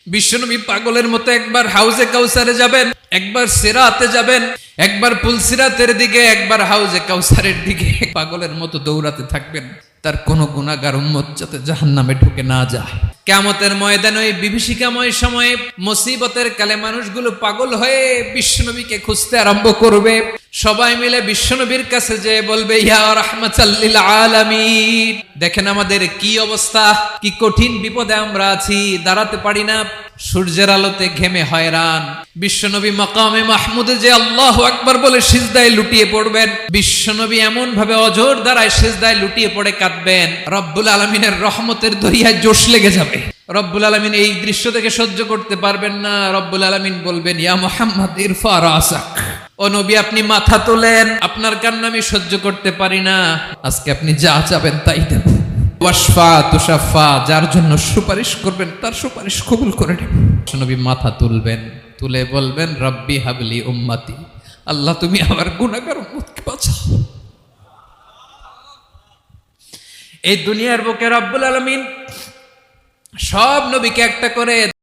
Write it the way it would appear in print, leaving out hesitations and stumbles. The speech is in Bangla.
বিশ্বনবী পাগলের মতো একবার হাউজে কাউসারে যাবেন, একবার সিরাতে যাবেন, একবার পুলসিরাতের দিকে, একবার হাউজে কাউসারের দিকে পাগলের মতো দৌড়াতে থাকবেন। তার কোনো গুনাহগার উম্মত যাতে জাহান্নামে ঢুকে না যায়। কিয়ামতের ময়দানে ওই বিভীষিকাময় সময়ে মুসিবতের কালে মানুষগুলো পাগল হয়ে বিশ্বনবীকে খুঁজতে আরম্ভ করবে। সবাই মিলে বিশ্বনবীর কাছে যেয়ে বলবে, ইয়া রাহমাতাল লিল আলামিন, দেখেন আমাদের কি অবস্থা, কি কঠিন বিপদে আমরা আছি, দাঁড়াতে পারি না, সূর্যের আলোতে ঘেমে হয়রান। বিশ্বনবী মাকামে মাহমুদে যে আল্লাহু আকবার বলে সিজদায় লুটিয়ে পড়বেন, বিশ্বনবী এমন ভাবে অজর দ্বারায় সিজদায় লুটিয়ে পড়ে কাঁদবেন, রব্বুল আলামিনের রহমতের দরিয়ায় জোশ লেগে যাবে। রব্বুল আলামিন এই দৃশ্য দেখে সহ্য করতে পারবেন না। রব্বুল আলামিন বলবেন, ইয়া মুহাম্মদ ইরফা রাসাক, ও নবী আপনি মাথা তোলেন, আপনার কান্না আমি সহ্য করতে পারি না, আজকে আপনি যা চাবেন তাই দেব। ওয়াশফা তুশাফা, যার জন্য সুপারিশ করবেন তার সুপারিশ কবুল করে নেব। নবী মাথা তুলবেন, তুলে বলবেন, রব্বি হাবলি উম্মতি, আল্লাহ তুমি আমার গুনাহগার উম্মতকে বাঁচাও। এই দুনিয়ার বুকে রব্বুল আলামিন সব নবীকে একটা করে